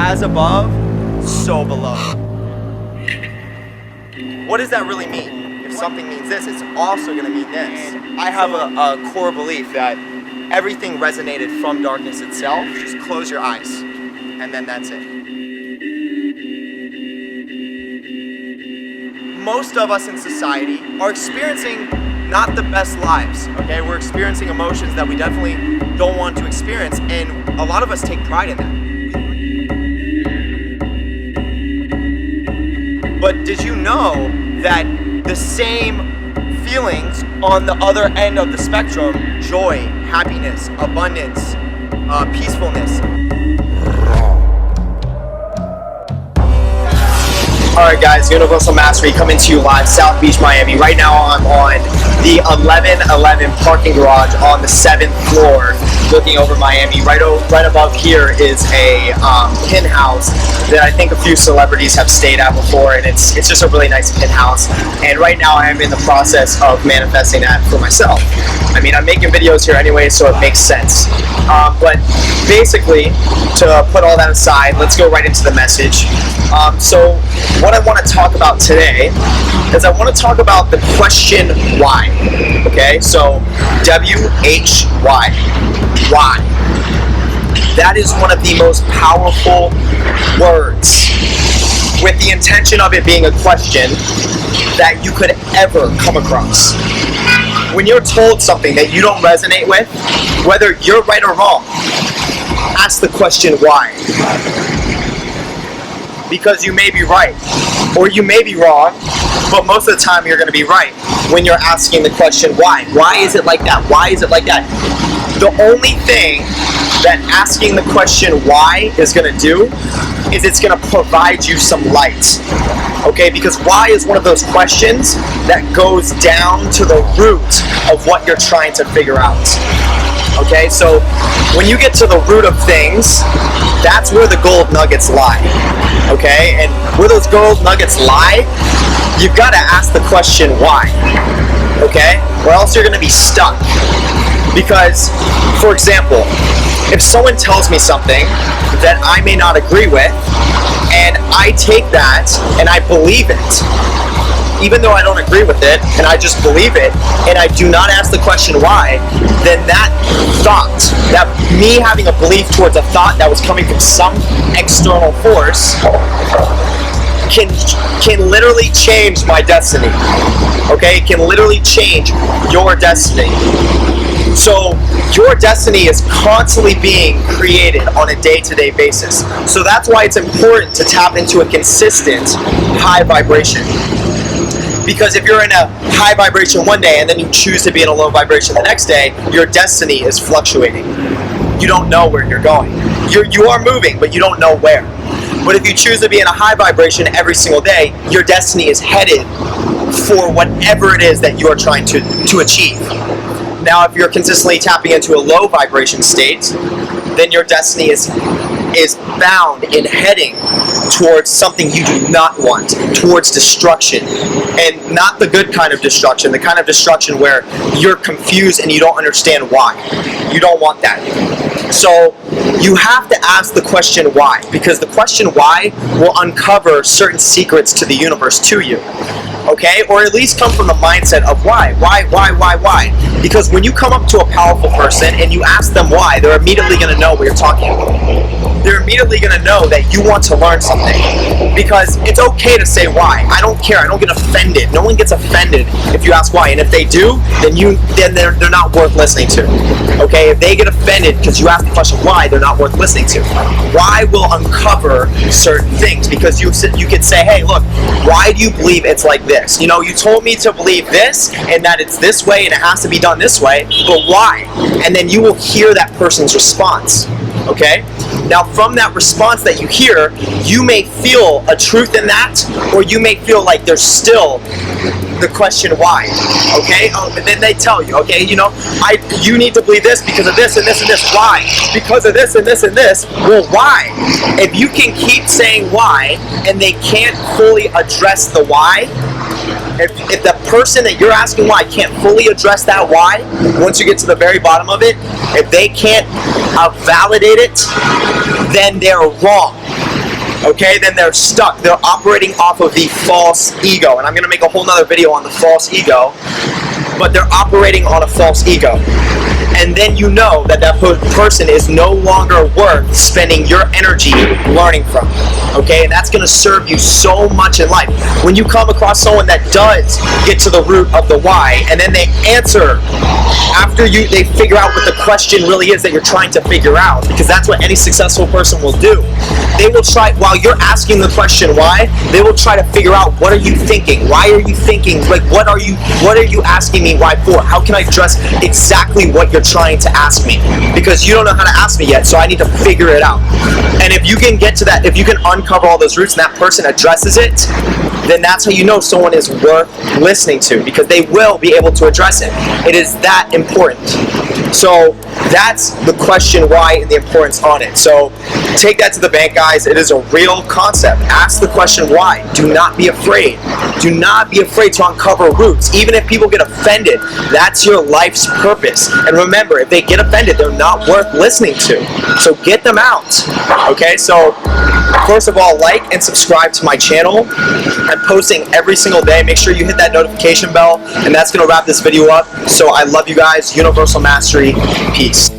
as above, so below. What does that really mean? If something means this, it's also going to mean this. I have a core belief that everything resonated from darkness itself. Just close your eyes, and then that's it. Most of us in society are experiencing not the best lives, okay? We're experiencing emotions that we definitely don't want to experience, and a lot of us take pride in that. But did you know that the same feelings on the other end of the spectrum, joy, happiness, abundance, peacefulness. Alright guys, Universal Mastery coming to you live, South Beach, Miami. Right now I'm on the 1111 parking garage on the 7th floor looking over Miami. Right above here is a pin house that I think a few celebrities have stayed at before, and it's just a really nice pin house. And right now I am in the process of manifesting that for myself. I mean, I'm making videos here anyway, so it makes sense. But basically, to put all that aside, let's go right into the message. So what I want to talk about today is I want to talk about the question why. Okay, so W-H-Y. Why? That is one of the most powerful words, with the intention of it being a question that you could ever come across. When you're told something that you don't resonate with, whether you're right or wrong, ask the question why. Because you may be right, or you may be wrong, but most of the time you're going to be right when you're asking the question why. Why is it like that? Why is it like that? The only thing that asking the question why is going to do is it's going to provide you some light. Okay, because why is one of those questions that goes down to the root of what you're trying to figure out. Okay, so when you get to the root of things, that's where the gold nuggets lie. Okay, and where those gold nuggets lie, you've got to ask the question why. Okay, or else you're going to be stuck. Because, for example, if someone tells me something that I may not agree with, and I take that and I believe it, even though I don't agree with it, and I just believe it, and I do not ask the question why, then that thought, that me having a belief towards a thought that was coming from some external force, can literally change my destiny. Okay? It can literally change your destiny. So your destiny is constantly being created on a day-to-day basis. So that's why it's important to tap into a consistent high vibration. Because if you're in a high vibration one day and then you choose to be in a low vibration the next day, your destiny is fluctuating. You don't know where you're going. You are moving, but you don't know where. But if you choose to be in a high vibration every single day, your destiny is headed for whatever it is that you are trying to achieve. Now, if you're consistently tapping into a low vibration state, then your destiny is bound in heading towards something you do not want, towards destruction. And not the good kind of destruction, the kind of destruction where you're confused and you don't understand why. You don't want that. So you have to ask the question why, because the question why will uncover certain secrets to the universe to you. Okay? Or at least come from the mindset of why? Because when you come up to a powerful person and you ask them why, they're immediately going to know what you're talking about. They're immediately going to know that you want to learn something. Because it's okay to say why. I don't care. I don't get offended. No one gets offended if you ask why. And if they do, then they're not worth listening to. Okay? If they get offended because you ask the question why, they're not worth listening to. Why will uncover certain things. Because you could say, hey, look, why do you believe it's like this? You know, you told me to believe this and that it's this way and it has to be done this way, but why? And then you will hear that person's response. Okay? Now, from that response that you hear, you may feel a truth in that, or you may feel like there's still the question why. Okay? And then they tell you, okay, you know, you need to believe this because of this and this and this. Why? Because of this and this and this. Well, why? If you can keep saying why and they can't fully address the why, if the person that you're asking why can't fully address that why, once you get to the very bottom of it, if they can't validate it, then they're wrong. okay, then they're stuck. They're operating off of the false ego. And I'm going to make a whole nother video on the false ego, but they're operating on a false ego. And then you know that that person is no longer worth spending your energy learning from, okay? And that's going to serve you so much in life. When you come across someone that does get to the root of the why, and then they answer after they figure out what the question really is that you're trying to figure out, because that's what any successful person will do. They will try, while you're asking the question why, they will try to figure out, what are you thinking? Why are you thinking? Like, what are you asking me why for? How can I address exactly what you're trying to ask me? Because you don't know how to ask me yet, so I need to figure it out. And if you can get to that, if you can uncover all those roots and that person addresses it, then that's how you know someone is worth listening to, because they will be able to address it. It is that important. So that's the question why and the importance on it. So take that to the bank, guys. It is a real concept. Ask the question why. Do not be afraid. Do not be afraid to uncover roots. Even if people get offended, that's your life's purpose. And remember, if they get offended, they're not worth listening to. So get them out. Okay, so first of all, like and subscribe to my channel. I'm posting every single day. Make sure you hit that notification bell, and that's going to wrap this video up. So I love you guys. Universal Mastery. Peace.